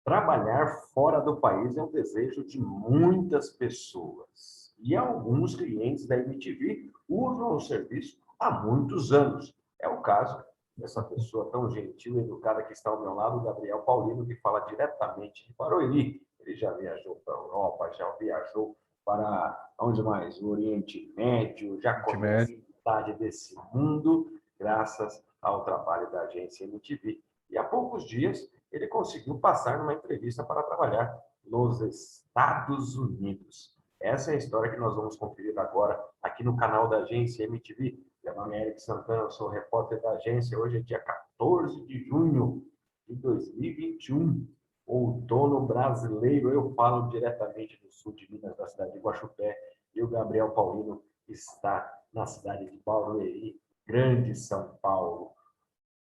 Trabalhar fora do país é um desejo de muitas pessoas. E alguns clientes da MTV usam o serviço há muitos anos. É o caso dessa pessoa tão gentil e educada que está ao meu lado, o Gabriel Paulino, que fala diretamente de Barueri. Ele já viajou para a Europa, já viajou para onde mais? O Oriente Médio, já Oriente conhece Médio. metade desse mundo, graças ao trabalho da agência MTV. E há poucos dias ele conseguiu passar numa entrevista para trabalhar nos Estados Unidos. Essa é a história que nós vamos conferir agora aqui no canal da agência MTV. Meu nome é Eric Santana, eu sou repórter da agência. Hoje é dia 14 de junho de 2021, outono brasileiro. Eu falo diretamente do sul de Minas, da cidade de Guaxupé, e o Gabriel Paulino está na cidade de Barueri, Grande São Paulo.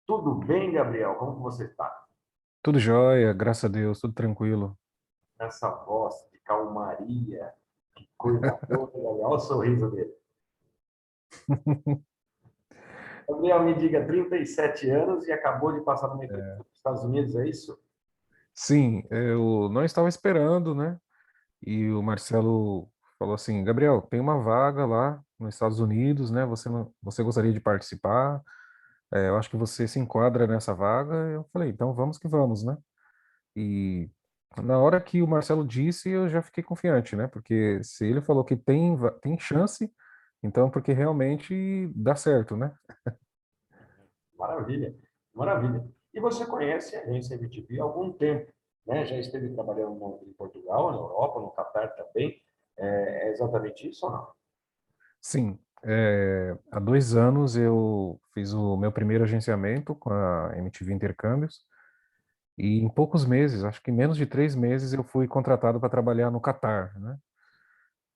Tudo bem, Gabriel? Como você está? Tudo jóia, graças a Deus, tudo tranquilo. Essa voz de calmaria, que coisa boa, olha o sorriso dele. Gabriel, me diga, 37 anos e acabou de passar numa entrevista É, nos Estados Unidos, é isso? sim, eu não estava esperando, né? E o Marcelo falou assim, Gabriel, tem uma vaga lá nos Estados Unidos, né? Você gostaria de participar? Eu acho que você se enquadra nessa vaga. Eu falei, então vamos que vamos, né? E na hora que o Marcelo disse, eu já fiquei confiante, né? Porque se ele falou que tem chance, então porque realmente dá certo, né? Maravilha, maravilha. E você conhece a agência MTV há algum tempo, né? Já esteve trabalhando em Portugal, na Europa, no Catar também. É exatamente isso ou não? Sim, há 2 anos eu fiz o meu primeiro agenciamento com a MTV Intercâmbios e em poucos meses, acho que menos de 3 meses, eu fui contratado para trabalhar no Catar, né?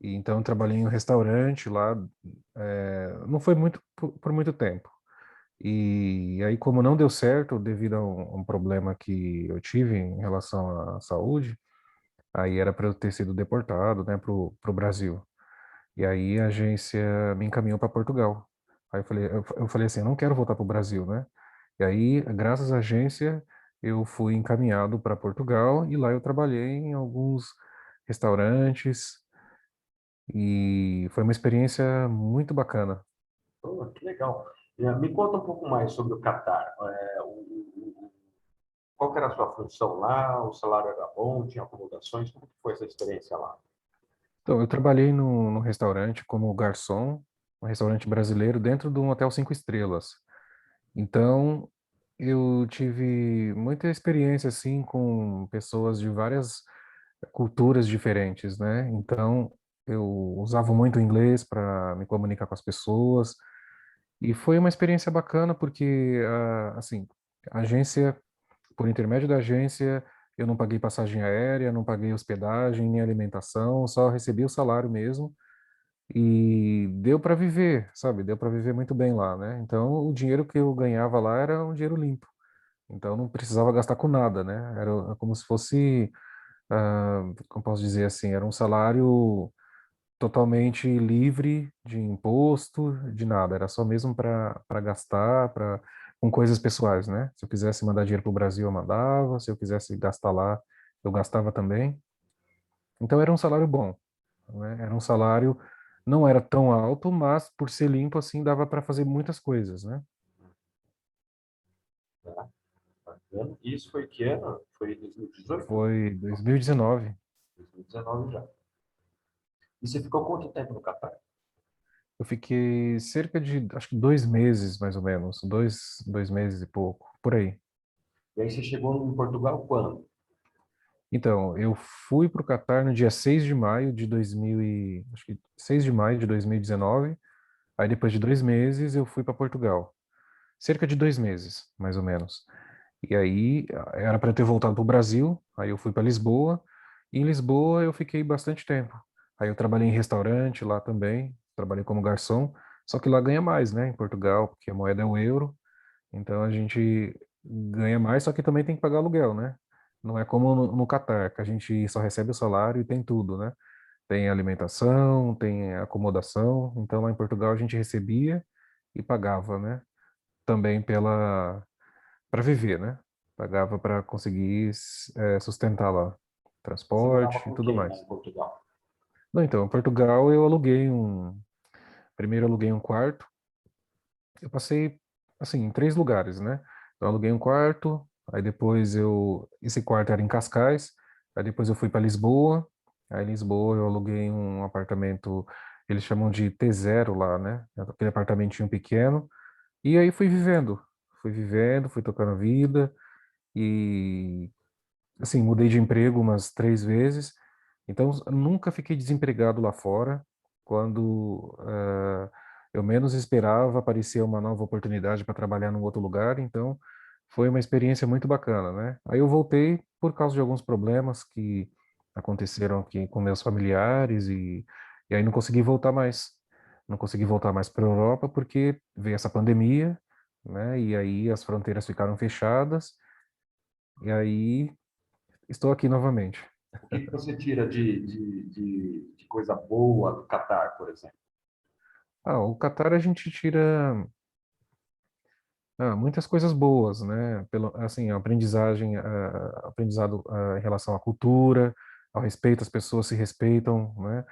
E então eu trabalhei em um restaurante lá, não foi muito por muito tempo. E aí, como não deu certo devido a um problema que eu tive em relação à saúde, aí era para eu ter sido deportado, né, pro Brasil. E aí a agência me encaminhou para Portugal. Aí eu falei assim, eu não quero voltar para o Brasil, né? E aí, graças à agência, eu fui encaminhado para Portugal e lá eu trabalhei em alguns restaurantes e foi uma experiência muito bacana. Oh, que legal. Me conta um pouco mais sobre o Catar. Qual que era a sua função lá? O salário era bom? Tinha acomodações? Como que foi essa experiência lá? Então, eu trabalhei num restaurante como garçom, um restaurante brasileiro dentro de um hotel 5 estrelas. Então, eu tive muita experiência assim com pessoas de várias culturas diferentes, né? Então, eu usava muito o inglês para me comunicar com as pessoas e foi uma experiência bacana porque, assim, a agência, por intermédio da agência, eu não paguei passagem aérea, não paguei hospedagem nem alimentação, só recebi o salário mesmo e deu para viver, sabe? Deu para viver muito bem lá, né? Então, o dinheiro que eu ganhava lá era um dinheiro limpo. Então, não precisava gastar com nada, né? Era como se fosse, como posso dizer assim, era um salário totalmente livre de imposto, de nada. Era só mesmo para gastar, para com coisas pessoais, né? Se eu quisesse mandar dinheiro para o Brasil, eu mandava. Se eu quisesse gastar lá, eu gastava também. Então, era um salário bom, né? Era um salário, não era tão alto, mas por ser limpo assim dava para fazer muitas coisas, né? Tá? Bacana. E isso foi que ano? Foi em 2018? Foi 2019. 2019 já. E você ficou quanto tempo no Catar? Eu fiquei cerca de, acho que 2 meses, mais ou menos, dois meses e pouco, por aí. E aí você chegou em Portugal quando? Então, eu fui para o Catar no dia 6 de maio de 2000 e, acho que 6 de maio de 2019. Aí depois de 2 meses eu fui para Portugal. Cerca de 2 meses, mais ou menos. E aí era para eu ter voltado para o Brasil. Aí eu fui para Lisboa. E em Lisboa eu fiquei bastante tempo. Aí eu trabalhei em restaurante lá também. Trabalhei como garçom. Só que lá ganha mais, né? Em Portugal, porque a moeda é o euro. Então a gente ganha mais, só que também tem que pagar aluguel, né? Não é como no Catar, que a gente só recebe o salário e tem tudo, né? Tem alimentação, tem acomodação. Então lá em Portugal a gente recebia e pagava, né? Também pela para viver, né? Pagava para conseguir sustentar lá, Você morava transporte e com tudo quem lá mais. em Portugal? Não, então, em Portugal eu aluguei um. Primeiro eu aluguei um quarto. Eu passei, assim, em 3 lugares, né? Eu aluguei um quarto, aí depois eu. Esse quarto era em Cascais, aí depois eu fui para Lisboa. Aí em Lisboa eu aluguei um apartamento, eles chamam de T0 lá, né? Aquele apartamentinho pequeno. E aí fui vivendo, fui tocando a vida. E assim, mudei de emprego umas 3 vezes, então eu nunca fiquei desempregado lá fora. Quando eu menos esperava, aparecia uma nova oportunidade para trabalhar num outro lugar, então foi uma experiência muito bacana, né? Aí eu voltei por causa de alguns problemas que aconteceram aqui com meus familiares e aí não consegui voltar mais. Não consegui voltar mais para a Europa porque veio essa pandemia, né? E aí as fronteiras ficaram fechadas, e aí estou aqui novamente. O que que você tira de coisa boa do Catar, por exemplo? O Catar a gente tira muitas coisas boas, né? Pelo, assim, a aprendizagem, aprendizado em relação à cultura, ao respeito, as pessoas se respeitam, né?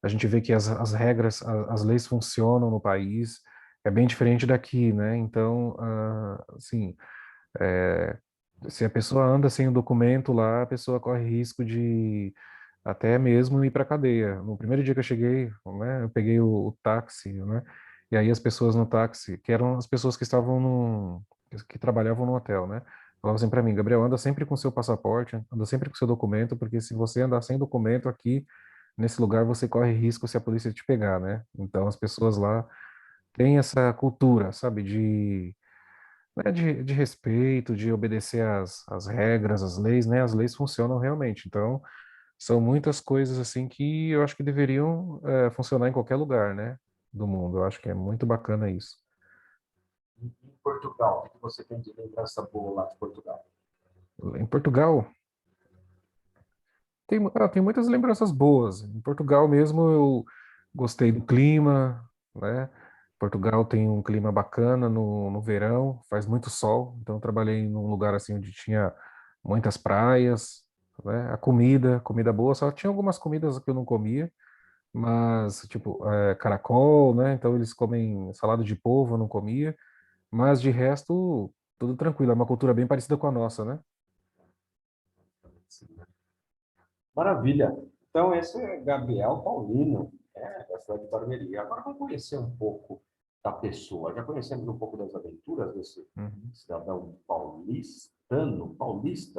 A gente vê que as regras, as leis funcionam no país, é bem diferente daqui, né? Então, assim, é, se a pessoa anda sem o documento lá, a pessoa corre risco de até mesmo ir para cadeia. No primeiro dia que eu cheguei, né, eu peguei o táxi, né, e aí as pessoas no táxi, que eram as pessoas que estavam que trabalhavam no hotel, né, falavam assim para mim, Gabriel, anda sempre com seu passaporte, anda sempre com seu documento, porque se você andar sem documento aqui nesse lugar, você corre risco se a polícia te pegar, né? Então as pessoas lá têm essa cultura, sabe, de respeito, de obedecer às regras, às leis, né? As leis funcionam realmente. Então, são muitas coisas assim que eu acho que deveriam funcionar em qualquer lugar, né? Do mundo. Eu acho que é muito bacana isso. Em Portugal, o que você tem de lembrança boa lá de Portugal? Em Portugal, tem muitas lembranças boas. Em Portugal mesmo eu gostei do clima, né? Portugal tem um clima bacana no verão, faz muito sol, então eu trabalhei num lugar assim onde tinha muitas praias, né? A comida boa, só tinha algumas comidas que eu não comia, mas tipo caracol, né? Então eles comem salada de polvo, eu não comia, mas de resto tudo tranquilo, é uma cultura bem parecida com a nossa, né? Maravilha. Então, esse é Gabriel Paulino, da cidade de Barueri. Agora vamos conhecer um pouco da pessoa. Já conhecemos um pouco das aventuras desse Uhum. cidadão paulista,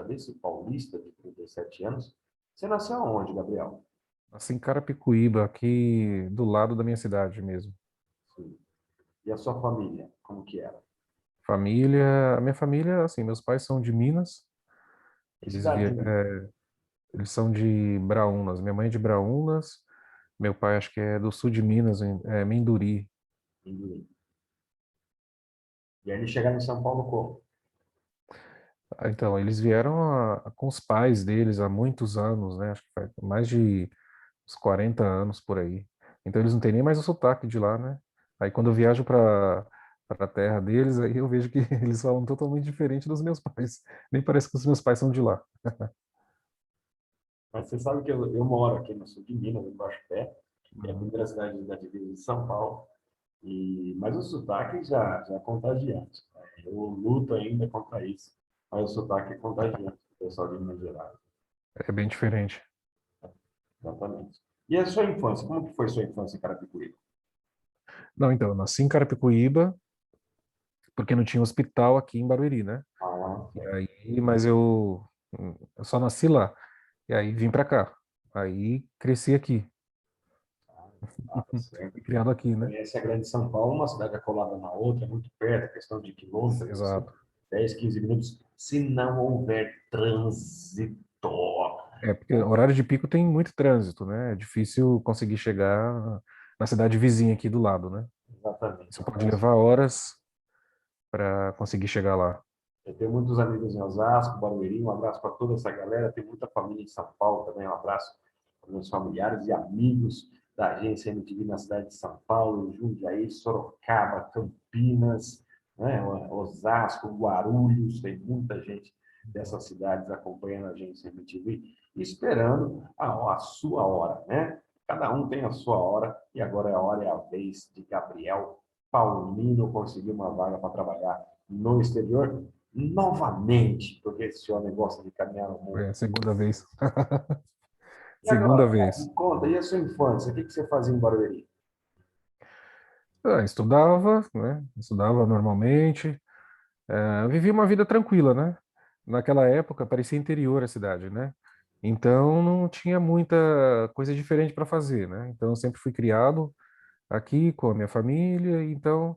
desse paulista de 37 anos. Você nasceu aonde, Gabriel? Assim, Carapicuíba, aqui do lado da minha cidade mesmo. Sim. E a sua família, como que era? Família, a minha família, assim, meus pais são de Minas, Que eles, vi- cidadinha? é, eles são de Braúnas, minha mãe é de Braúnas, meu pai acho que é do sul de Minas, Minduri. E aí eles chegaram em São Paulo como? Então, eles vieram com os pais deles há muitos anos, né? Acho que faz mais de uns 40 anos por aí. Então, eles não têm nem mais o sotaque de lá, né? Aí, quando eu viajo para a terra deles, aí eu vejo que eles falam totalmente diferente dos meus pais. Nem parece que os meus pais são de lá. Mas você sabe que eu moro aqui no sul de Minas, em Guaxupé, que é a Uhum. primeira cidade da divisa de São Paulo. Mas o sotaque já é contagiante, né? Eu luto ainda contra isso, mas o sotaque é contagiante, o pessoal de Minas Gerais, É bem diferente. exatamente. E a sua infância, como que foi sua infância em Carapicuíba? Não, então, eu nasci em Carapicuíba, porque não tinha hospital aqui em Barueri, né? Ah, E certo. aí, mas eu só nasci lá. E aí vim pra cá. Aí cresci aqui. Ah, tá certo. Fui criado aqui, né? Conhece a Grande São Paulo, uma cidade colada na outra, é muito perto, questão de quilômetros, assim, Exato. 10, 15 minutos, se não houver trânsito. É, porque horário de pico tem muito trânsito, né? É difícil conseguir chegar na cidade vizinha aqui do lado, né? Exatamente. Você Um pode abraço. levar horas para conseguir chegar lá. Eu tenho muitos amigos em Osasco, Barueri, um abraço para toda essa galera. Tem muita família em São Paulo também, um abraço para meus familiares e amigos da agência MTV na cidade de São Paulo, Jundiaí, Sorocaba, Campinas, né? Osasco, Guarulhos, tem muita gente dessas cidades acompanhando a agência MTV, esperando a sua hora, né? Cada um tem a sua hora e agora é a hora, é a vez de Gabriel Paulino conseguir uma vaga para trabalhar no exterior novamente, porque esse homem gosta de caminhar no mundo. É a segunda vez. E agora, Segunda cara, vez. me conta, e a sua infância? O que você fazia em Barueri? Estudava, né? Estudava normalmente. Vivia uma vida tranquila, né? Naquela época parecia interior a cidade, né? Então não tinha muita coisa diferente para fazer, né? Então eu sempre fui criado aqui com a minha família, então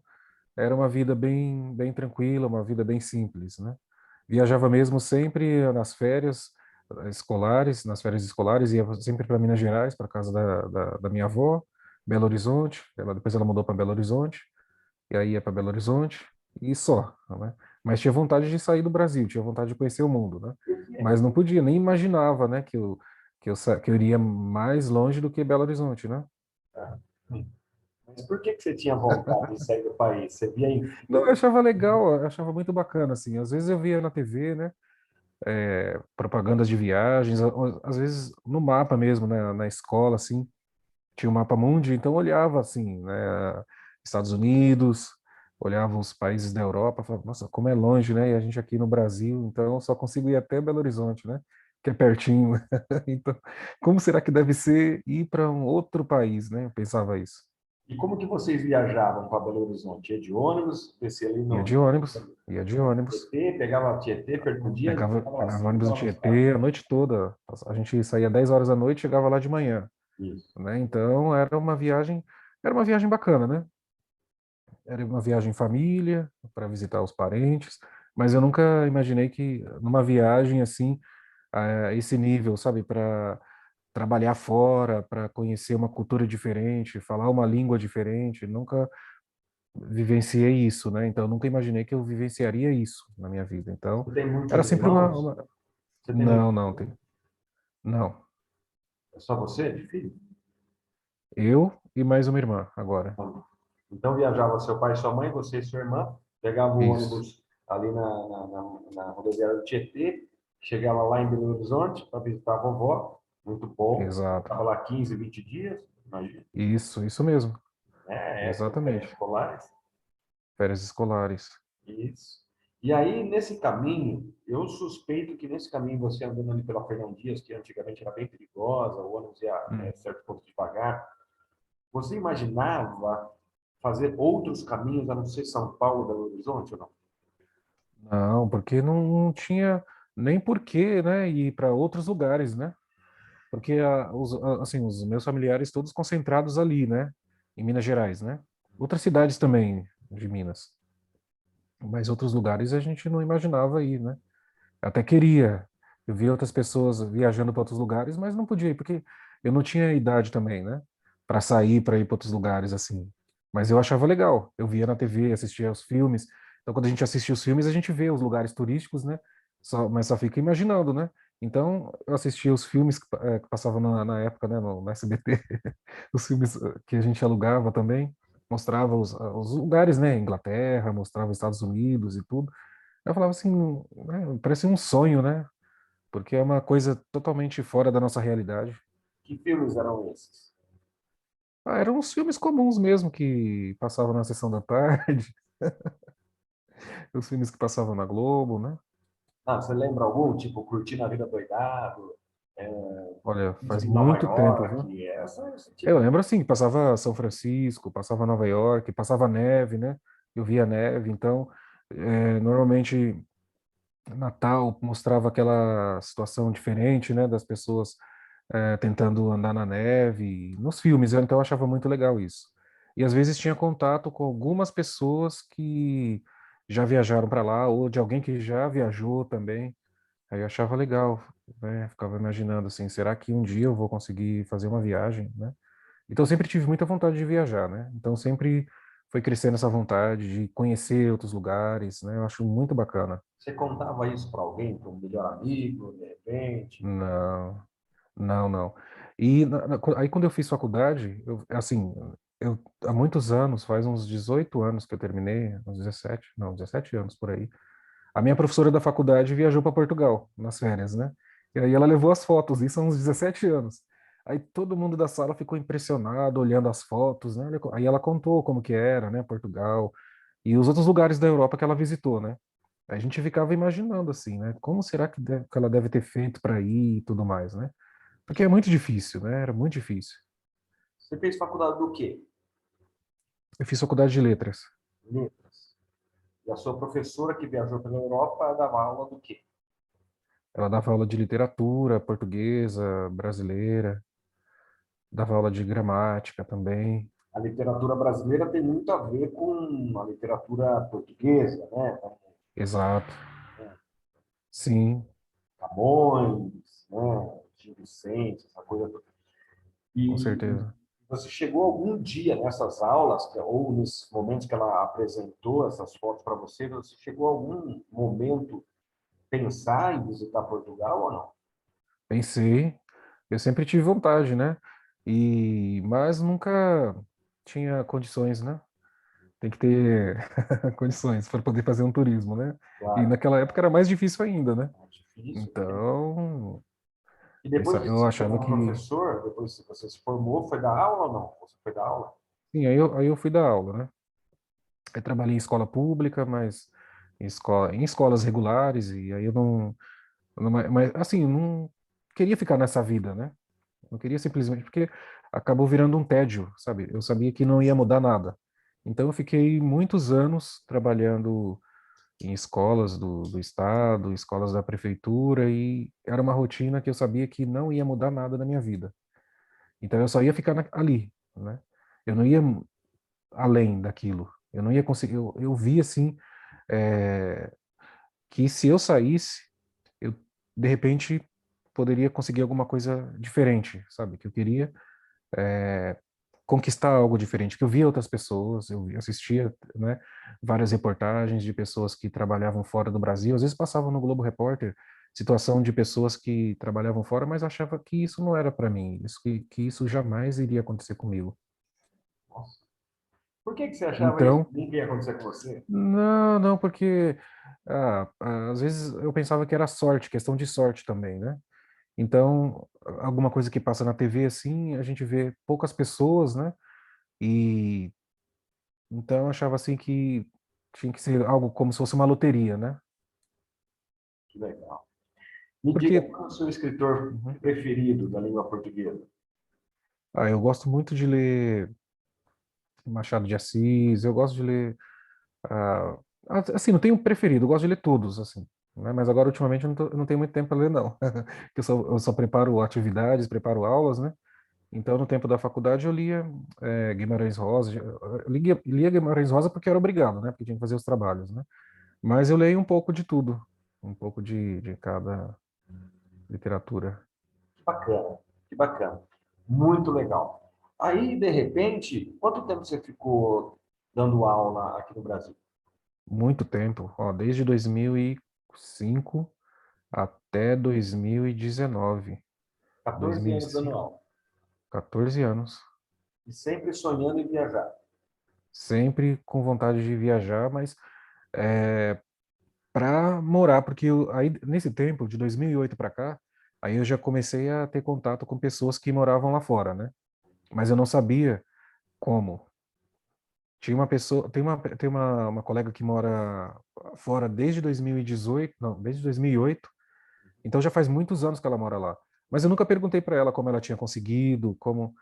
era uma vida bem tranquila, uma vida bem simples, né? Viajava mesmo sempre nas férias escolares, nas férias escolares, ia sempre para Minas Gerais, para casa da minha avó, Belo Horizonte. Depois ela mudou para Belo Horizonte, e aí ia para Belo Horizonte e só, né? Mas tinha vontade de sair do Brasil, tinha vontade de conhecer o mundo, né? Mas não podia, nem imaginava, né, que eu iria mais longe do que Belo Horizonte, né? Mas por que você tinha vontade de sair do país? Você via em Não, eu filme? achava legal, eu achava muito bacana, assim. Às vezes eu via na TV, né, propagandas de viagens, às vezes no mapa mesmo, né, na escola, assim, tinha o mapa mundi, então eu olhava, assim, né, Estados Unidos, olhava os países da Europa, falava, nossa, como é longe, né, e a gente aqui no Brasil, então eu só consigo ir até Belo Horizonte, né, que é pertinho. Então, como será que deve ser ir para um outro país, né? Eu pensava isso. E como que vocês viajavam para Belo Horizonte? Ia de ônibus, descia ali Ia no de ônibus, ia de ônibus. Tietê, pegava Tietê, perdia, ficava lá Pegava 5 ônibus no horas fora. Tietê a noite toda. A gente saía 10 horas da noite, chegava lá de manhã, Isso. né? Então era uma viagem bacana, né? Era uma viagem em família, para visitar os parentes, mas eu nunca imaginei que numa viagem assim, a esse nível, sabe, para trabalhar fora, para conhecer uma cultura diferente, falar uma língua diferente, nunca vivenciei isso, né? Então eu nunca imaginei que eu vivenciaria isso na minha vida. Então Você tem era muitos sempre irmãos? Você tem muitos não, irmãos? não. É só você, de filho? Eu e mais uma irmã agora. Não. Então viajava seu pai, sua mãe, você e sua irmã, pegava o Isso, ônibus ali na rodoviária do Tietê, chegava lá em Belo Horizonte para visitar a vovó, muito bom. exato. Estava lá 15, 20 dias, imagina. Isso mesmo. Época de férias Exatamente. escolares. Férias escolares. Isso. E aí, nesse caminho, eu suspeito que nesse caminho, você andando ali pela Fernão Dias, que antigamente era bem perigosa, o ônibus ia Hum. certo ponto devagar, você imaginava fazer outros caminhos a não ser São Paulo, Belo Horizonte ou não? Não, porque não tinha nem porquê, né, ir para outros lugares, né? Porque assim, os meus familiares todos concentrados ali, né, em Minas Gerais, né? Outras cidades também de Minas, mas outros lugares a gente não imaginava ir, né? Até queria. Eu via outras pessoas viajando para outros lugares, mas não podia ir, porque eu não tinha idade também, né? Para sair, para ir para outros lugares assim. Mas eu achava legal. Eu via na TV, assistia aos filmes. Então, quando a gente assistia os filmes, a gente vê os lugares turísticos, né? Mas só fica imaginando, né? Então, eu assistia os filmes que passavam na época, né? No SBT, os filmes que a gente alugava também. Mostrava os lugares, né? Inglaterra, mostrava os Estados Unidos e tudo. Eu falava assim, né, parece um sonho, né? Porque é uma coisa totalmente fora da nossa realidade. Que filmes eram esses? Eram os filmes comuns mesmo que passavam na sessão da tarde, os filmes que passavam na Globo, né? Ah, você lembra algum? Tipo, Curtindo a Vida Doidado, é, Olha, faz Príncipe de Nova muito tempo, viu? York, esse Eu tipo. lembro assim, que passava São Francisco, passava Nova York, passava neve, né? Eu via neve, então normalmente Natal mostrava aquela situação diferente, né, das pessoas tentando andar na neve, nos filmes, então eu achava muito legal isso. E às vezes tinha contato com algumas pessoas que já viajaram para lá, ou de alguém que já viajou também, aí eu achava legal, né, ficava imaginando assim, será que um dia eu vou conseguir fazer uma viagem, né? Então eu sempre tive muita vontade de viajar, né? Então sempre foi crescendo essa vontade de conhecer outros lugares, né? Eu acho muito bacana. Você contava isso para alguém, para um melhor amigo, de repente? Não, não. E aí quando eu fiz faculdade, assim, há muitos anos, faz uns 18 anos que eu terminei, uns 17 não, 17 anos por aí. A minha professora da faculdade viajou para Portugal nas férias, né? E aí ela levou as fotos, isso há uns 17 anos. Aí todo mundo da sala ficou impressionado olhando as fotos, né? Aí ela contou como que era, né, Portugal e os outros lugares da Europa que ela visitou, né? A gente ficava imaginando assim, né? Como será que ela deve ter feito para ir e tudo mais, né? Porque é muito difícil, né? Era muito difícil. Você fez faculdade do quê? Eu fiz faculdade de letras. Letras. E a sua professora que viajou pela Europa dava aula do quê? Ela dava aula de literatura portuguesa, brasileira, dava aula de gramática também. A literatura brasileira tem muito a ver com a literatura portuguesa, né? Exato. Sim, Camões, né? Gil Vicente, essa coisa toda. com E certeza. você chegou algum dia nessas aulas, ou nesses momentos que ela apresentou essas fotos para você, você chegou a algum momento pensar em visitar Portugal ou não? Pensei, eu sempre tive vontade, né? Mas nunca tinha condições, né? Tem que ter condições para poder fazer um turismo, né? E Claro, naquela época era mais difícil ainda, né? é difícil. Então, E depois de eu se achava tornar que, professor, depois que você se formou, foi dar aula ou não? Você foi dar aula? sim, aí eu fui dar aula, né? Eu trabalhei em escola pública, mas em escolas regulares, e aí eu mas assim, eu não queria ficar nessa vida, né? Não queria simplesmente, porque acabou virando um tédio, sabe? Eu sabia que não ia mudar nada. Então eu fiquei muitos anos trabalhando em escolas do estado, escolas da prefeitura, e era uma rotina que eu sabia que não ia mudar nada na minha vida. Então eu só ia ficar ali, né? Eu não ia além daquilo. Eu não ia conseguir. Eu vi assim é, que se eu saísse, eu de repente poderia conseguir alguma coisa diferente, sabe? Que eu queria conquistar algo diferente, que eu via outras pessoas, eu assistia, né, várias reportagens de pessoas que trabalhavam fora do Brasil, às vezes passavam no Globo Repórter situação de pessoas que trabalhavam fora, mas achava que isso não era para mim, que isso jamais iria acontecer comigo. Nossa. Por que você achava isso? Então, Nem que ia acontecer com você? não, não, porque às vezes eu pensava que era sorte, questão de sorte também, né? Então, alguma coisa que passa na TV assim, a gente vê poucas pessoas, né? E então eu achava assim que tinha que ser algo como se fosse uma loteria, né? Que legal. Me diga, Porque qual é o seu escritor uhum. preferido da língua portuguesa? Eu gosto muito de ler Machado de Assis, eu gosto de ler assim, não tenho um preferido, eu gosto de ler todos, assim, né? Mas agora ultimamente eu não tenho muito tempo para ler não. Que eu só preparo atividades, preparo aulas, né? Então no tempo da faculdade eu lia Guimarães Rosa, eu lia Guimarães Rosa porque era obrigado, né? Porque tinha que fazer os trabalhos, né? Mas eu leio um pouco de tudo, um pouco de cada literatura. Que bacana, que bacana. Muito legal. Aí, de repente, quanto tempo você ficou dando aula aqui no Brasil? Muito tempo, ó, desde 2005 até 2019, 14 anos dando 2005, aula. 14 anos. E sempre sonhando em viajar. Sempre com vontade de viajar, mas para morar, porque aí nesse tempo, de 2008 para cá, aí eu já comecei a ter contato com pessoas que moravam lá fora, né? Mas eu não sabia como. Tinha uma pessoa, tem uma colega que mora fora desde 2018, não, desde 2008. Então já faz muitos anos que ela mora lá. Mas eu nunca perguntei para ela como ela tinha conseguido, como,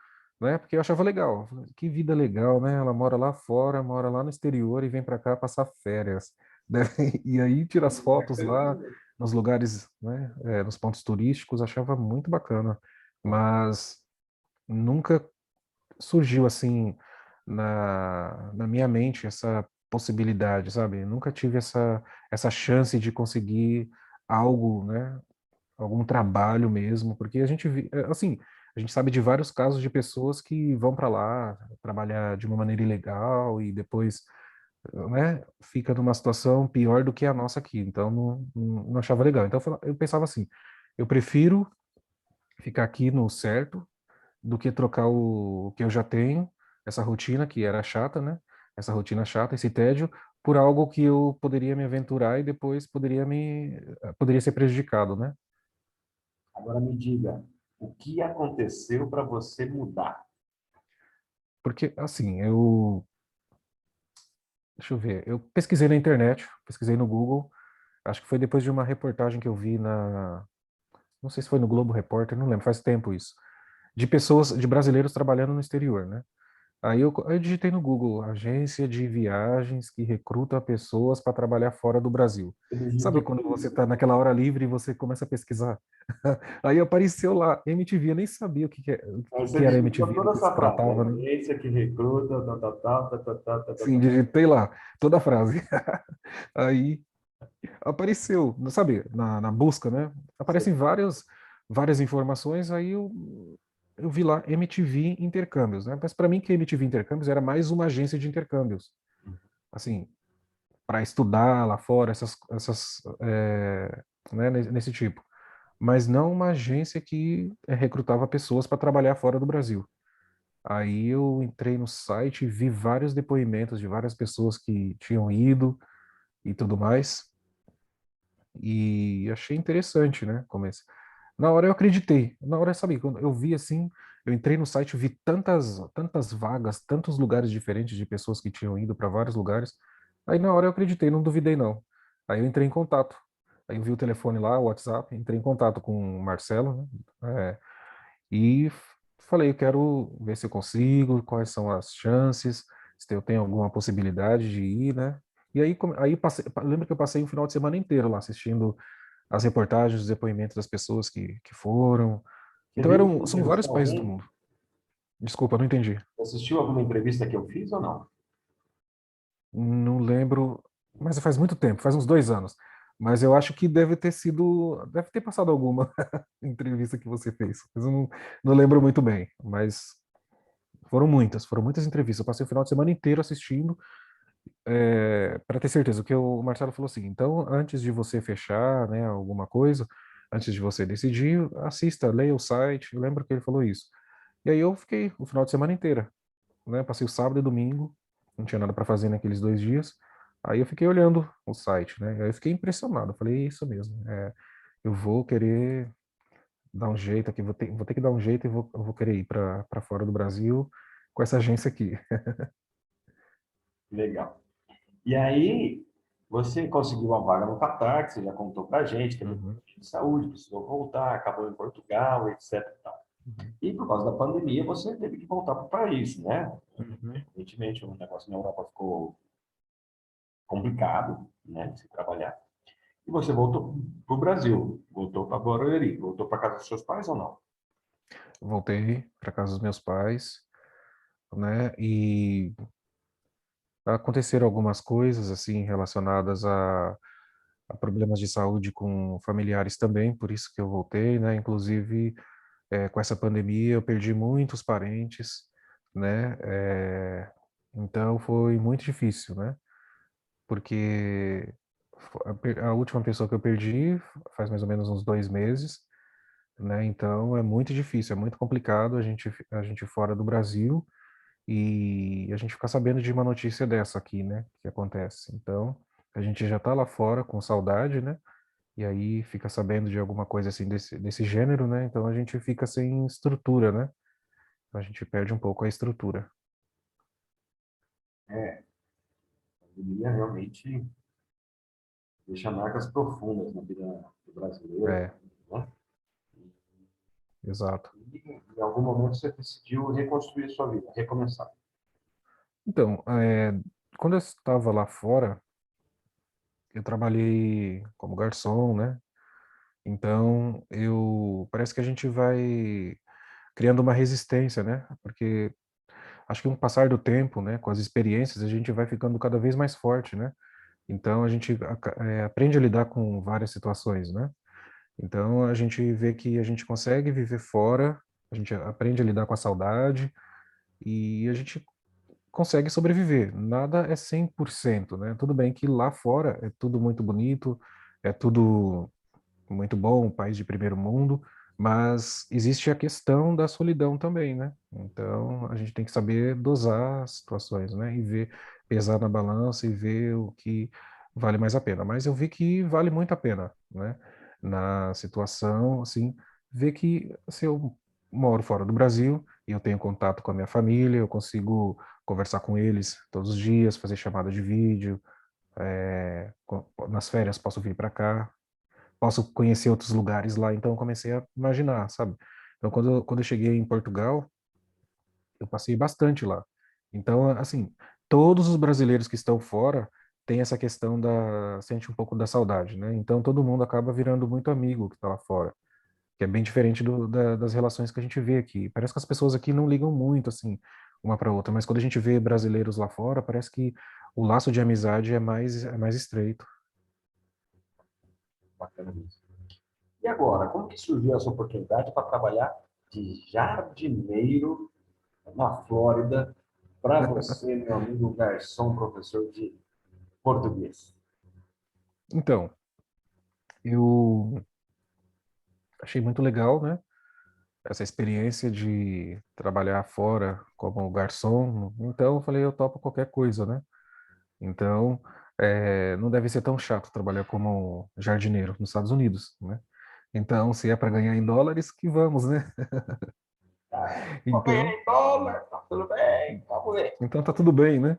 né? Porque eu achava legal. Que vida legal, né? Ela mora lá fora, mora lá no exterior e vem para cá passar férias. Né? E aí tira as fotos lá nos lugares, né? Nos pontos turísticos, achava muito bacana. Mas nunca surgiu assim na minha mente essa possibilidade, sabe? Nunca tive essa chance de conseguir algo, né? Algum trabalho mesmo, porque assim, a gente sabe de vários casos de pessoas que vão para lá trabalhar de uma maneira ilegal e depois, né, fica numa situação pior do que a nossa aqui. Então, não achava legal. Então, eu pensava assim, eu prefiro ficar aqui no certo do que trocar o que eu já tenho, essa rotina que era chata, né? Essa rotina chata, esse tédio, por algo que eu poderia me aventurar e depois poderia ser prejudicado, né? Agora me diga, o que aconteceu para você mudar? Porque, assim, deixa eu ver, eu pesquisei na internet, pesquisei no Google, acho que foi depois de uma reportagem que eu vi não sei se foi no Globo Repórter, não lembro, faz tempo isso, de pessoas, de brasileiros trabalhando no exterior, né? Aí eu digitei no Google, agência de viagens que recruta pessoas para trabalhar fora do Brasil. Você Sabe digitou quando você isso? está naquela hora livre e você começa a pesquisar? Aí apareceu lá, MTV, eu nem sabia o Aí você que era digitou MTV, do toda que se essa frase, tratava, né? agência que recruta, tal, tal, tal, tal, tal, tal, tal, tal, Sim, tal. digitei lá, toda a frase. Aí apareceu, sabe, na busca, né? Você Aparecem várias informações, aí eu vi lá MTV Intercâmbios, né? Mas para mim que MTV Intercâmbios era mais uma agência de intercâmbios, assim, para estudar lá fora, né, nesse tipo. Mas não uma agência que recrutava pessoas para trabalhar fora do Brasil. Aí eu entrei no site e vi vários depoimentos de várias pessoas que tinham ido e tudo mais. E achei interessante, né? Na hora eu acreditei. Na hora, sabe, quando eu vi assim, eu entrei no site, vi tantas vagas, tantos lugares diferentes de pessoas que tinham ido para vários lugares. Aí na hora eu acreditei, não duvidei não. Aí eu entrei em contato. Aí eu vi o telefone lá, o WhatsApp, entrei em contato com o Marcelo, né? E falei, eu quero ver se eu consigo, quais são as chances, se eu tenho alguma possibilidade de ir, né? E aí, lembro que eu passei o final de semana inteiro lá assistindo as reportagens, os depoimentos das pessoas que foram. Então viu que são vários entrevistou países do alguém? mundo. Desculpa, não entendi. Assistiu alguma entrevista que eu fiz ou não? Não lembro, mas faz muito tempo, faz uns 2 anos. Mas eu acho que deve ter passado alguma entrevista que você fez. Mas eu não lembro muito bem. Mas foram muitas entrevistas. Eu passei o final de semana inteiro assistindo, para ter certeza. O que o Marcelo falou assim, então, antes de você fechar, né, alguma coisa, antes de você decidir, assista, leia o site. Eu lembro que ele falou isso. E aí eu fiquei o final de semana inteira, né? Passei o sábado e domingo, não tinha nada para fazer naqueles 2 dias. Aí eu fiquei olhando o site, né? Aí eu fiquei impressionado. Eu falei, é isso mesmo. Eu vou querer dar um jeito aqui, vou ter que dar um jeito e eu vou querer ir para fora do Brasil com essa agência aqui. Legal. E aí, você conseguiu uma vaga no Catar, que você já contou pra gente, teve Uhum, problema de saúde, precisou voltar, acabou em Portugal, etc. e tal. uhum, E por causa da pandemia, você teve que voltar para o país, né? uhum. Evidentemente, o negócio na Europa ficou complicado, né, de se trabalhar. E você voltou para o Brasil, voltou para Barueri, voltou para casa dos seus pais ou não? Voltei para casa dos meus pais, né? E aconteceram algumas coisas assim relacionadas a problemas de saúde com familiares também, por isso que eu voltei, né? Inclusive, com essa pandemia, eu perdi muitos parentes, né? Então foi muito difícil, né? Porque a última pessoa que eu perdi faz mais ou menos uns 2 meses, né? Então é muito difícil, é muito complicado a gente fora do Brasil e a gente ficar sabendo de uma notícia dessa aqui, né? Que acontece. Então a gente já tá lá fora com saudade, né? E aí fica sabendo de alguma coisa assim desse gênero, né? Então a gente fica sem estrutura, né? A gente perde um pouco a estrutura. É, a pandemia realmente deixa marcas profundas na vida do brasileiro, É, né? exato. E em algum momento você decidiu reconstruir a sua vida, recomeçar. Então, quando eu estava lá fora, eu trabalhei como garçom, né? Então, parece que a gente vai criando uma resistência, né? Porque acho que com o passar do tempo, né, com as experiências, a gente vai ficando cada vez mais forte, né? Então, a gente aprende a lidar com várias situações, né? Então, a gente vê que a gente consegue viver fora, a gente aprende a lidar com a saudade e a gente consegue sobreviver. Nada é 100%, né? Tudo bem que lá fora é tudo muito bonito, é tudo muito bom, um país de primeiro mundo, Mas existe a questão da solidão também, né? Então, a gente tem que saber dosar as situações, né? E ver, pesar na balança e ver o que vale mais a pena. Mas eu vi que vale muito a pena, né? Na situação, assim, ver que se eu moro fora do Brasil e eu tenho contato com a minha família, eu consigo conversar com eles todos os dias, fazer chamada de vídeo, nas férias posso vir para cá, posso conhecer outros lugares lá. Então eu comecei a imaginar, sabe? Então quando eu cheguei em Portugal, eu passei bastante lá. Então, assim, todos os brasileiros que estão fora têm essa questão sente um pouco da saudade, né? Então todo mundo acaba virando muito amigo que está lá fora, que é bem diferente das relações que a gente vê aqui. Parece que as pessoas aqui não ligam muito, assim, uma para outra, mas quando a gente vê brasileiros lá fora, parece que o laço de amizade é mais estreito. Bacana mesmo. E agora, como que surgiu essa oportunidade para trabalhar de jardineiro na Flórida para você, meu amigo garçom, professor de português? Então, eu achei muito legal, né? Essa experiência de trabalhar fora como garçom. Então, eu falei, eu topo qualquer coisa, né? Então, não deve ser tão chato trabalhar como jardineiro nos Estados Unidos, né? Então, se é para ganhar em dólares, que vamos, né? Ah, vou ganhar Então, em dólar, tá tudo bem, vamos ver. então tá tudo bem, né?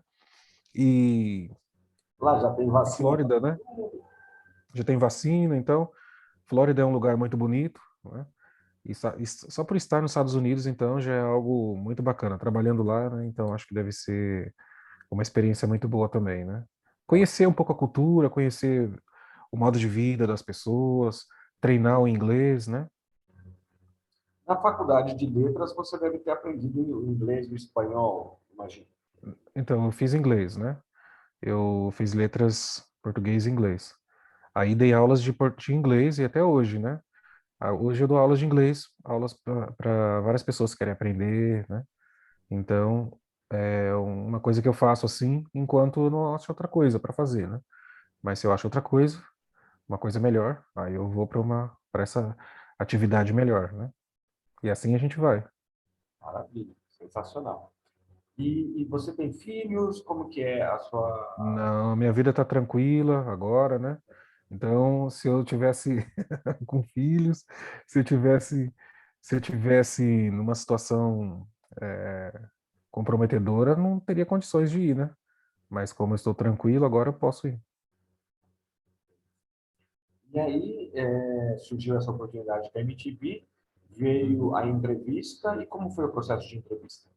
E Lá já tem vacina para Flórida, todo né? mundo. Já tem vacina, então Flórida é um lugar muito bonito, né? E só por estar nos Estados Unidos, então, já é algo muito bacana. Trabalhando lá, né? Então, acho que deve ser uma experiência muito boa também, né? Conhecer um pouco a cultura, conhecer o modo de vida das pessoas, treinar o inglês, né? Na faculdade de letras, você deve ter aprendido o inglês e o espanhol, imagino. Então, eu fiz inglês, né? Eu fiz letras português e inglês. Aí dei aulas de inglês e até hoje, né? Hoje eu dou aulas de inglês, aulas para várias pessoas que querem aprender, né? Então, é uma coisa que eu faço assim, enquanto eu não acho outra coisa para fazer, né? Mas se eu acho outra coisa, uma coisa melhor, aí eu vou para essa atividade melhor, né? E assim a gente vai. Maravilha, sensacional. E você tem filhos? Como que é a sua... Não, minha vida tá tranquila agora, né? Então, se eu tivesse com filhos, se eu tivesse, se eu tivesse numa situação comprometedora, não teria condições de ir, né? Mas como eu estou tranquilo, agora eu posso ir. E aí surgiu essa oportunidade com a MTV, veio a entrevista, e como foi o processo de entrevista?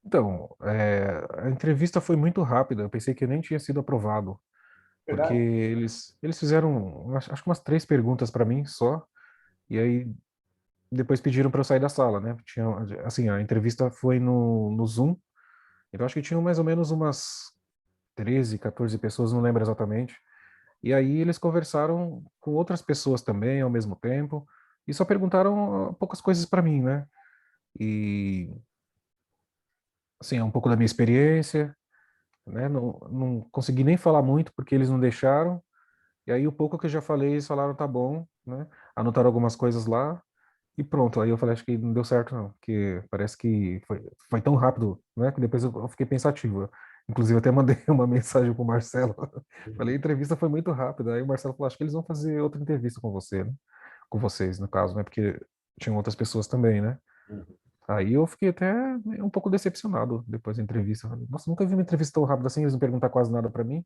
Então, a entrevista foi muito rápida. Eu pensei que eu nem tinha sido aprovado, porque Verdade? eles fizeram, acho que umas 3 perguntas para mim só, e aí depois pediram para eu sair da sala, né? Tinha, assim, a entrevista foi no Zoom, então acho que tinham mais ou menos umas 13, 14 pessoas, não lembro exatamente. E aí eles conversaram com outras pessoas também ao mesmo tempo e só perguntaram poucas coisas para mim, né? E assim, é um pouco da minha experiência, né? Não consegui nem falar muito porque eles não deixaram. E aí o pouco que eu já falei, eles falaram tá bom, né? Anotaram algumas coisas lá e pronto. Aí eu falei, acho que não deu certo não, porque parece que foi tão rápido, né? Que depois eu fiquei pensativo. Inclusive, eu até mandei uma mensagem pro Marcelo. Falei, a entrevista foi muito rápida. Aí o Marcelo falou, acho que eles vão fazer outra entrevista com você, né? Com vocês, no caso, né? Porque tinham outras pessoas também, né? Uhum. Aí eu fiquei até um pouco decepcionado depois da entrevista. Falei, nossa, nunca vi uma entrevista tão rápida assim, eles não perguntar quase nada pra mim.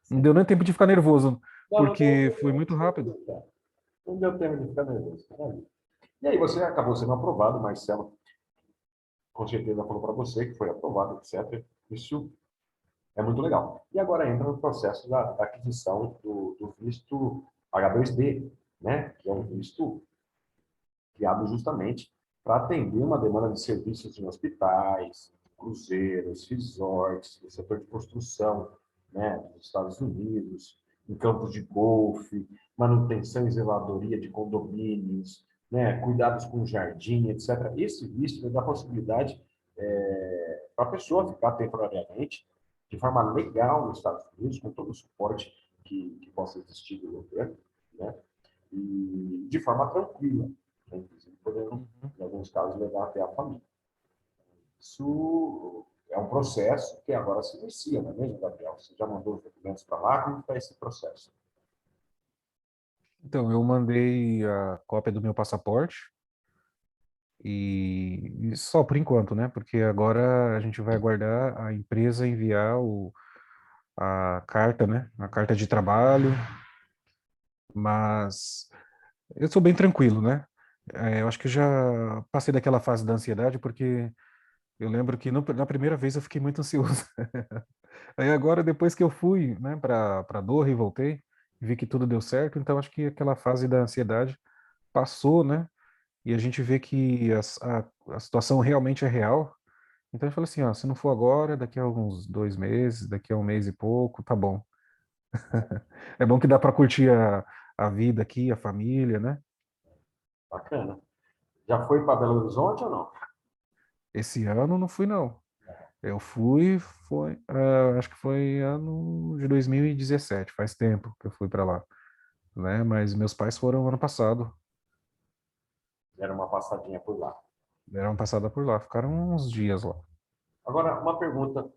Não deu nem tempo de ficar nervoso, Não, não deu porque foi muito rápido. tempo. Não deu tempo de ficar nervoso. Maravilha. E aí você acabou sendo aprovado, Marcelo com certeza falou para você que foi aprovado, etc. Isso é muito legal. E agora entra no processo da aquisição do visto H2B, né? Que é um visto criado justamente para atender uma demanda de serviços em hospitais, cruzeiros, resorts, do setor de construção, né, dos Estados Unidos, em campos de golfe, manutenção e zeladoria de condomínios, né, cuidados com jardim, etc. Esse visto dá a possibilidade para a pessoa ficar temporariamente de forma legal nos Estados Unidos, com todo o suporte que possa existir do governo, né? e de forma tranquila, né? Inclusive podendo, Uhum. em alguns casos, levar até a família. Isso é um processo que agora se inicia, não é mesmo, Gabriel? Você já mandou os documentos para lá? Como está esse processo? Então, eu mandei a cópia do meu passaporte e só por enquanto, né? Porque agora a gente vai aguardar a empresa enviar a carta, né? A carta de trabalho, mas eu sou bem tranquilo, né? Eu acho que eu já passei daquela fase da ansiedade, porque eu lembro que na primeira vez eu fiquei muito ansioso. Aí agora, depois que eu fui, né, para Doha e voltei, vi que tudo deu certo, então acho que aquela fase da ansiedade passou, né? E a gente vê que a situação realmente é real. Então eu falei assim, ó, se não for agora, daqui a uns 2 meses, daqui a um mês e pouco, tá bom. É bom que dá para curtir a vida aqui, a família, né? Bacana. Já foi para Belo Horizonte ou não? Esse ano não fui, não. Eu foi, acho que foi ano de 2017, faz tempo que eu fui para lá, né? Mas meus pais foram ano passado, Era uma passadinha por lá. deram uma passada por lá, ficaram uns dias lá. Agora, uma pergunta.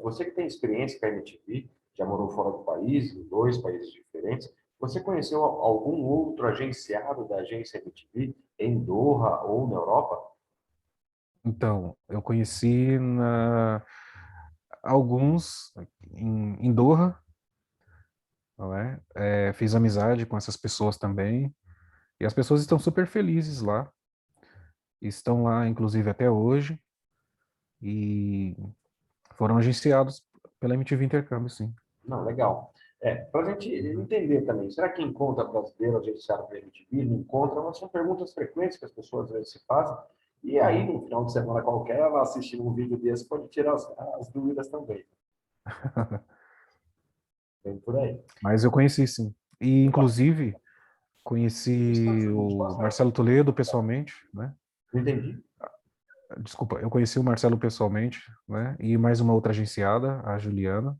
Você que tem experiência com a MTV, já morou fora do país, em 2 países diferentes, você conheceu algum outro agenciado da agência MTV em Doha ou na Europa? Então, eu conheci alguns em Doha, não é? Fiz amizade com essas pessoas também, e as pessoas estão super felizes lá, estão lá inclusive até hoje, e foram agenciados pela MTV Intercâmbio, sim. Não, legal. Para a gente Uhum. entender também, será que encontra brasileiro agenciado pela MTV? Não encontra? Mas são perguntas frequentes que as pessoas às vezes se fazem. E aí, Uhum. no final de semana qualquer, ela assistindo um vídeo desse pode tirar as dúvidas também. Vem por aí. Mas eu conheci, sim. E, inclusive, Nos Estados conheci Unidos o passa. Marcelo Toledo pessoalmente, né? Não entendi. Desculpa, eu conheci o Marcelo pessoalmente, né? E mais uma outra agenciada, a Juliana.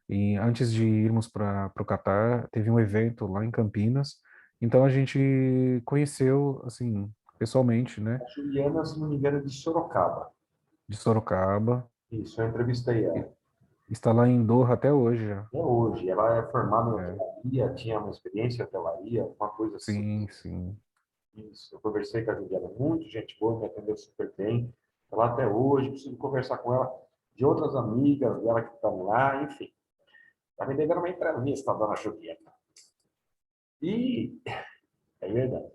E antes de irmos para o Catar, teve um evento lá em Campinas. Então a gente conheceu, assim, pessoalmente, né? A Juliana, se não me engano, é de Sorocaba. De Sorocaba. Isso, eu entrevistei E ela. está lá em Doha até hoje já. É hoje. Ela é formada em É, hotelaria, tinha uma experiência em hotelaria, uma coisa assim. sim, sim. Isso. Eu conversei com a Juliana, muito gente boa, me atendeu super bem. Está lá até hoje, preciso conversar com ela de outras amigas dela que estão lá, enfim. Está me devendo uma entrevista, a dona Juliana. E é verdade.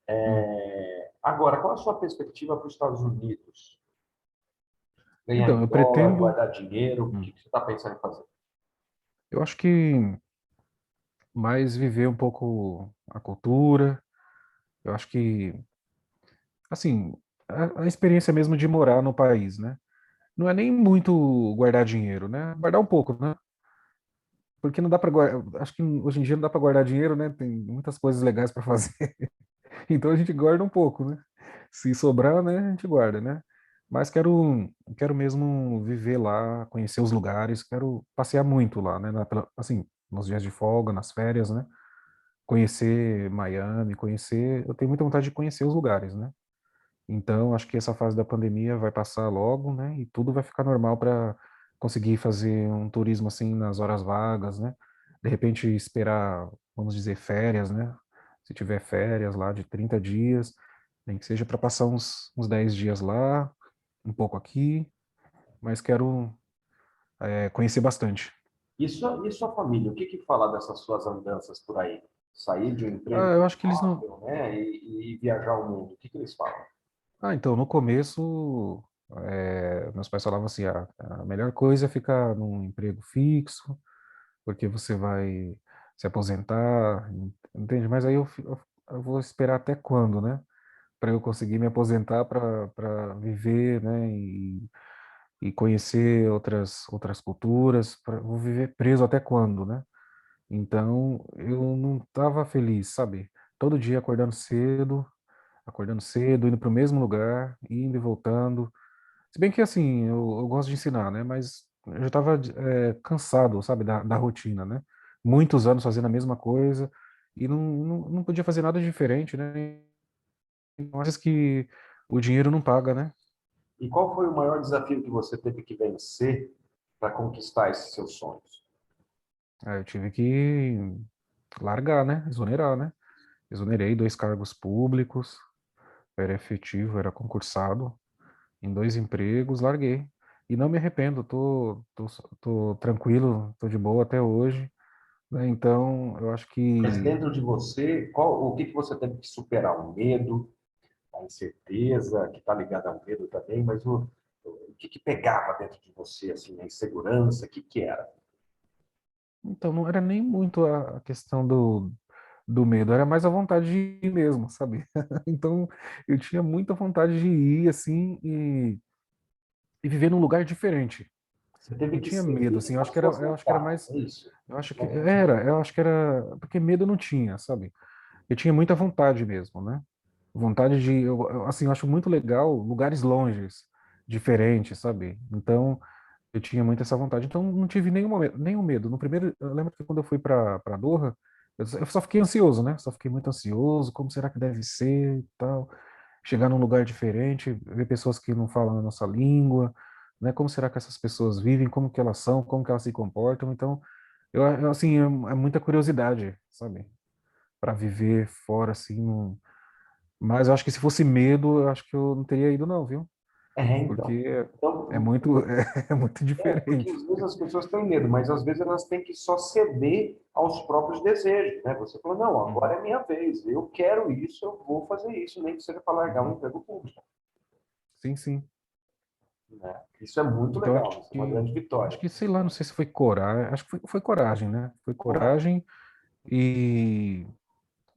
Hum. Agora, qual a sua perspectiva para os Estados Unidos? Ganhar Então, em eu dólar, pretendo. guardar dinheiro? O hum, que você está pensando em fazer? Eu acho que mais viver um pouco a cultura. Eu acho que, assim, a experiência mesmo de morar no país, né? Não é nem muito guardar dinheiro, né? Guardar um pouco, né? Porque não dá para guardar. Acho que hoje em dia não dá para guardar dinheiro, né? Tem muitas coisas legais para fazer. Então a gente guarda um pouco, né? Se sobrar, né, a gente guarda, né? Mas quero mesmo viver lá, conhecer os lugares, quero passear muito lá, né? Assim, nos dias de folga, nas férias, né? Conhecer Miami, eu tenho muita vontade de conhecer os lugares, né? Então, acho que essa fase da pandemia vai passar logo, né? E tudo vai ficar normal para conseguir fazer um turismo assim nas horas vagas, né? De repente esperar, vamos dizer, férias, né? Se tiver férias lá de 30 dias, nem que seja para passar uns 10 dias lá, um pouco aqui, mas quero conhecer bastante. E sua família, o que que fala dessas suas andanças por aí? Sair de um emprego Eu acho que eles não. estável, né, e viajar o mundo. O que que eles falam? Então, no começo, meus pais falavam assim: a melhor coisa é ficar num emprego fixo, porque você vai se aposentar, entende? Mas aí eu vou esperar até quando, né? Para eu conseguir me aposentar para viver, né? E conhecer outras culturas, vou viver preso até quando, né? Então eu não estava feliz, sabe? Todo dia acordando cedo, indo para o mesmo lugar, indo e voltando. Se bem que assim, eu gosto de ensinar, né? Mas eu já estava cansado, sabe, da rotina, né? Muitos anos fazendo a mesma coisa e não podia fazer nada diferente, né? Coisas que o dinheiro não paga, né? E qual foi o maior desafio que você teve que vencer para conquistar esses seus sonhos? Aí eu tive que largar, né? Exonerar, né? Exonerei 2 cargos públicos, era efetivo, era concursado em 2 empregos, larguei. E não me arrependo, tô tranquilo, tô de boa até hoje, né? Então, eu acho Mas que dentro de você, o que você teve que superar? O medo, a incerteza, que está ligada ao medo também, mas o que pegava dentro de você, assim, a insegurança, o que era? então não era nem muito a questão do medo, era mais a vontade de ir mesmo, sabe? Então, eu tinha muita vontade de ir, assim, e viver num lugar diferente. Você teve Não que tinha medo, ceder assim, as suas eu acho que era vontades, mais, é isso? eu acho que era, porque medo não tinha, sabe? Eu tinha muita vontade mesmo, né? Vontade de, assim, eu acho muito legal lugares longes, diferentes, sabe? Então, eu tinha muito essa vontade. Então, não tive nenhum medo. No primeiro, eu lembro que quando eu fui para Doha, eu só fiquei ansioso, né? Só fiquei muito ansioso, como será que deve ser e tal. Chegar num lugar diferente, ver pessoas que não falam a nossa língua, né? Como será que essas pessoas vivem, como que elas são, como que elas se comportam. Então, assim, é muita curiosidade, sabe? Para viver fora, assim, mas eu acho que se fosse medo, eu acho que eu não teria ido não, viu? Então. Porque é Então, muito, é muito porque diferente. às vezes as pessoas têm medo, mas às vezes elas têm que só ceder aos próprios desejos, né? Você falou, não, agora Uhum, é minha vez, eu quero isso, eu vou fazer isso, nem que seja para largar um uhum. emprego público, Sim, sim. né? Isso é muito Então legal, isso é uma grande acho vitória. que, sei lá, não sei se foi coragem, acho que foi coragem, né? Foi coragem e,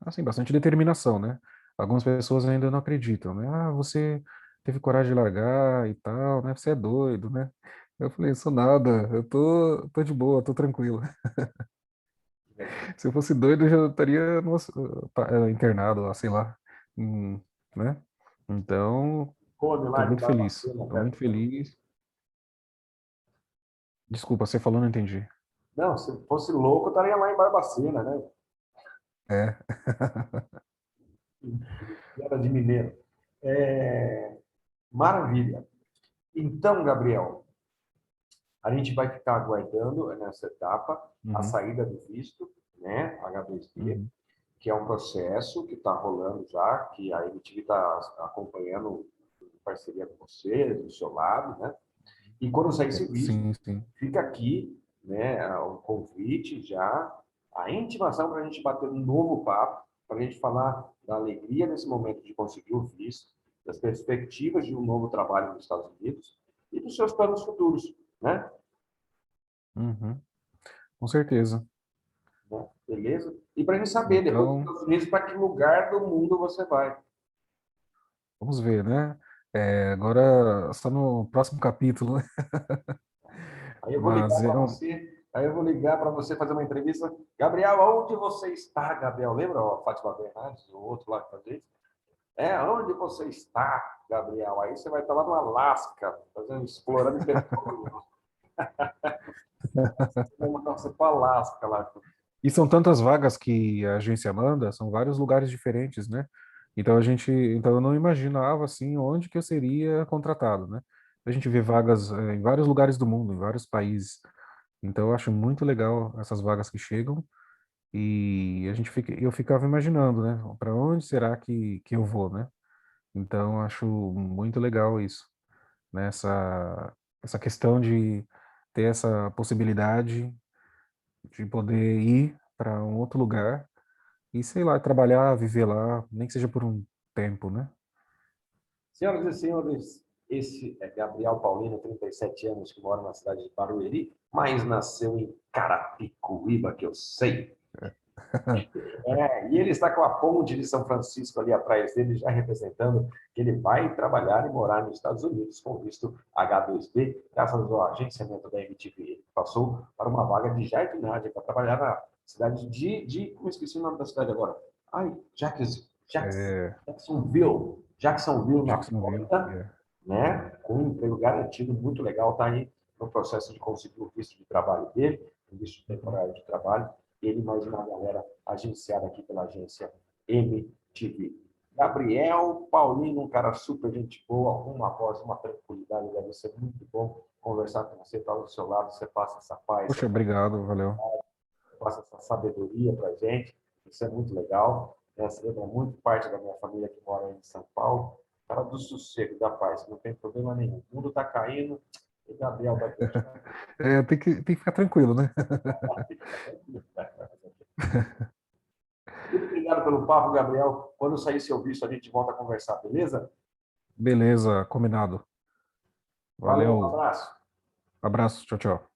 assim, bastante determinação, né? Algumas pessoas ainda não acreditam, né? Ah, você teve coragem de largar e tal, né? Você é doido, né? Eu falei, sou nada, tô de boa, tô tranquilo. Se eu fosse doido, eu já estaria internado lá, sei lá, né? Então, Come tô lá de muito feliz, Barbacena, tô muito perto de... feliz. Desculpa, você falou, não entendi. Não, se fosse louco, eu estaria lá em Barbacena, né? É. Era de mineiro. Maravilha. Então, Gabriel, a gente vai ficar aguardando nessa etapa a Uhum, saída do visto, né, H2B, uhum. que é um processo que está rolando já, que a MTV está acompanhando em parceria com você, do seu lado, né? E quando sair esse visto, Sim, sim. fica aqui, né, o convite já, a intimação para a gente bater um novo papo, para a gente falar da alegria nesse momento de conseguir o visto, das perspectivas de um novo trabalho nos Estados Unidos e dos seus planos futuros, né? Uhum, com certeza. Né? Beleza? E para a gente saber, depois dos Então, Estados Unidos, para que lugar do mundo você vai. vamos ver, né? Agora, só no próximo capítulo, né? Aí eu vou ligar Mas para você, aí eu vou ligar para você fazer uma entrevista. Gabriel, onde você está, Gabriel? Lembra a Fátima Bernardes, o outro lá que fazia isso? Onde você está, Gabriel? Aí você vai estar lá no Alasca, fazendo, explorando petróleo. Vai mandar você para o Alasca lá. e são tantas vagas que a agência manda, são vários lugares diferentes, né? Então eu não imaginava assim onde que eu seria contratado, né? A gente vê vagas em vários lugares do mundo, em vários países. Então eu acho muito legal essas vagas que chegam e eu ficava imaginando, né? Para onde será que eu vou, né? Então eu acho muito legal isso, né? Essa questão de ter essa possibilidade de poder ir para um outro lugar e, sei lá, trabalhar, viver lá, nem que seja por um tempo, né? Senhoras e senhores, esse é Gabriel Paulino, 37 anos, que mora na cidade de Barueri, mas nasceu em Carapicuíba, que eu sei. E ele está com a ponte de São Francisco ali atrás dele, já representando que ele vai trabalhar e morar nos Estados Unidos com visto H2B, graças ao agenciamento da MTV. Ele passou para uma vaga de jardinagem para trabalhar na cidade como esqueci o nome da cidade agora? Ai, É, Jacksonville, na Jacksonville, Flórida, yeah. né? Com um emprego garantido, muito legal, está aí no processo de conseguir o visto de trabalho dele, um visto Uhum. temporário de trabalho. ele mais uma galera agenciada aqui pela agência MTV. Gabriel Paulino, um cara super gente boa, uma voz, uma tranquilidade, deve ser muito bom conversar com você, estar do seu lado, você passa essa paz, Poxa, obrigado, valeu. passa essa sabedoria para a gente, isso é muito legal. Você lembra muito parte da minha família que mora em São Paulo, cara do sossego, da paz, não tem problema nenhum. O mundo está caindo, e Gabriel vai continuar. Tem que ficar tranquilo, né? Muito obrigado pelo papo, Gabriel. Quando sair seu visto, a gente volta a conversar, beleza? Beleza, combinado. Valeu, um Valeu, abraço. abraço, tchau, tchau.